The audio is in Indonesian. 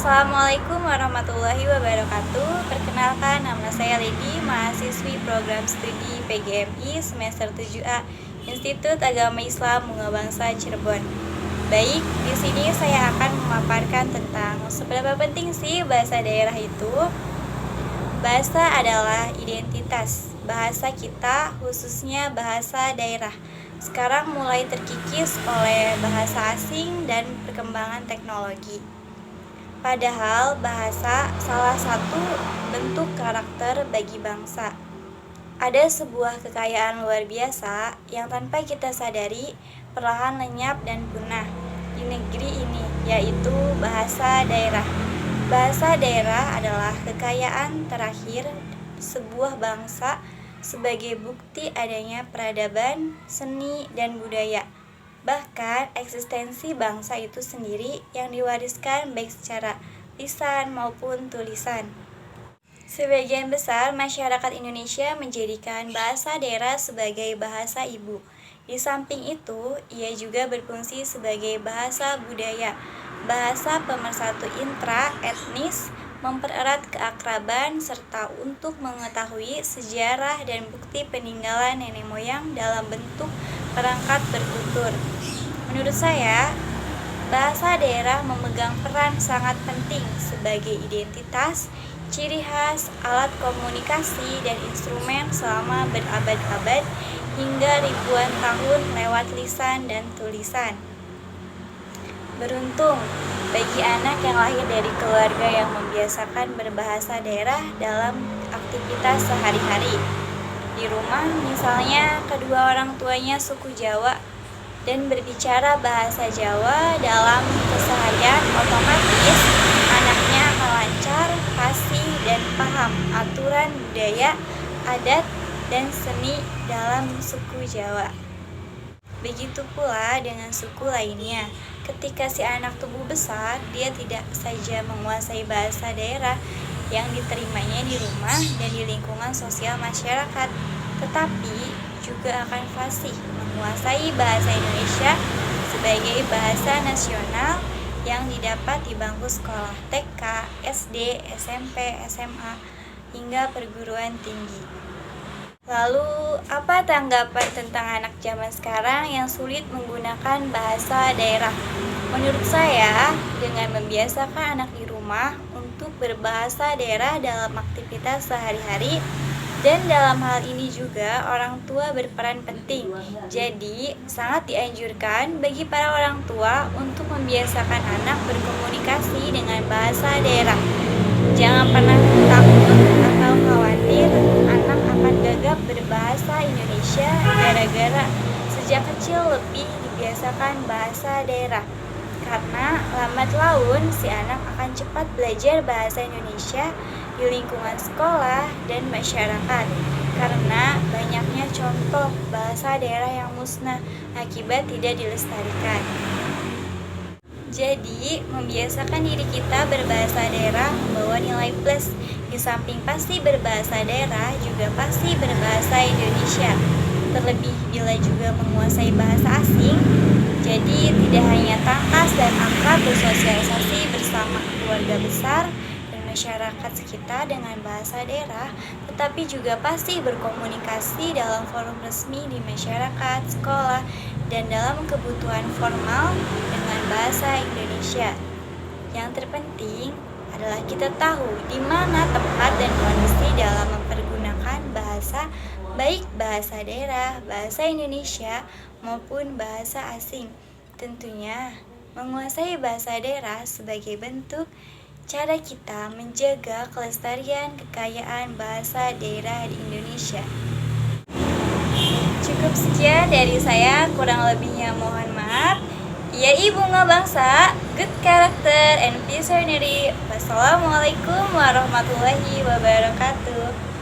Assalamualaikum warahmatullahi wabarakatuh. Perkenalkan, nama saya Lady, mahasiswi program studi PGMI semester 7A, Institut Agama Islam Bunga Bangsa Cirebon. Baik, di sini saya akan memaparkan tentang seberapa penting sih bahasa daerah itu. Bahasa adalah identitas. Bahasa kita, khususnya bahasa daerah, sekarang mulai terkikis oleh bahasa asing dan perkembangan teknologi. Padahal bahasa salah satu bentuk karakter bagi bangsa. Ada sebuah kekayaan luar biasa yang tanpa kita sadari perlahan lenyap dan punah di negeri ini, yaitu bahasa daerah. Bahasa daerah adalah kekayaan terakhir sebuah bangsa sebagai bukti adanya peradaban, seni, dan budaya. Bahkan eksistensi bangsa itu sendiri yang diwariskan baik secara lisan maupun tulisan. Sebagian besar masyarakat Indonesia menjadikan bahasa daerah sebagai bahasa ibu. Di samping itu, ia juga berfungsi sebagai bahasa budaya, bahasa pemersatu intra-etnis, mempererat keakraban, serta untuk mengetahui sejarah dan bukti peninggalan nenek moyang dalam bentuk perangkat bertutur. Menurut saya, bahasa daerah memegang peran sangat penting sebagai identitas, ciri khas, alat komunikasi, dan instrumen selama berabad-abad hingga ribuan tahun lewat lisan dan tulisan. Beruntung bagi anak yang lahir dari keluarga yang membiasakan berbahasa daerah dalam aktivitas sehari-hari. Di rumah misalnya kedua orang tuanya suku Jawa dan berbicara bahasa Jawa dalam keseharian, otomatis anaknya akan lancar, fasih, dan paham aturan budaya, adat, dan seni dalam suku Jawa. Begitu pula dengan suku lainnya. Ketika si anak tumbuh besar, dia tidak saja menguasai bahasa daerah yang diterimanya di rumah dan di lingkungan sosial masyarakat, tetapi juga akan fasih menguasai bahasa Indonesia sebagai bahasa nasional yang didapat di bangku sekolah TK, SD, SMP, SMA, hingga perguruan tinggi. Lalu, apa tanggapan tentang anak zaman sekarang yang sulit menggunakan bahasa daerah? Menurut saya, dengan membiasakan anak di rumah untuk berbahasa daerah dalam aktivitas sehari-hari, dan dalam hal ini juga orang tua berperan penting. Jadi, sangat dianjurkan bagi para orang tua untuk membiasakan anak berkomunikasi dengan bahasa daerah. Jangan pernah takut atau khawatir anak akan gagap berbahasa Indonesia gara-gara sejak kecil lebih dibiasakan bahasa daerah. Karena lambat laun si anak akan cepat belajar bahasa Indonesia di lingkungan sekolah dan masyarakat. Karena banyaknya contoh bahasa daerah yang musnah akibat tidak dilestarikan. Jadi, membiasakan diri kita berbahasa daerah membawa nilai plus. Di samping pasti berbahasa daerah, juga pasti berbahasa Indonesia. Terlebih bila juga menguasai bahasa asing, jadi tidak hanya tangkas dan akrab bersosialisasi bersama keluarga besar dan masyarakat sekitar dengan bahasa daerah, tetapi juga pasti berkomunikasi dalam forum resmi di masyarakat, sekolah, dan dalam kebutuhan formal dengan bahasa Indonesia. Yang terpenting adalah kita tahu di mana tempat dan kondisi dalam mempergunakan bahasa, baik bahasa daerah, bahasa Indonesia, maupun bahasa asing. Tentunya, menguasai bahasa daerah sebagai bentuk cara kita menjaga kelestarian kekayaan bahasa daerah di Indonesia. Cukup sekian dari saya, kurang lebihnya mohon maaf. Yai Bunga Bangsa, good character and visionary. Wassalamualaikum warahmatullahi wabarakatuh.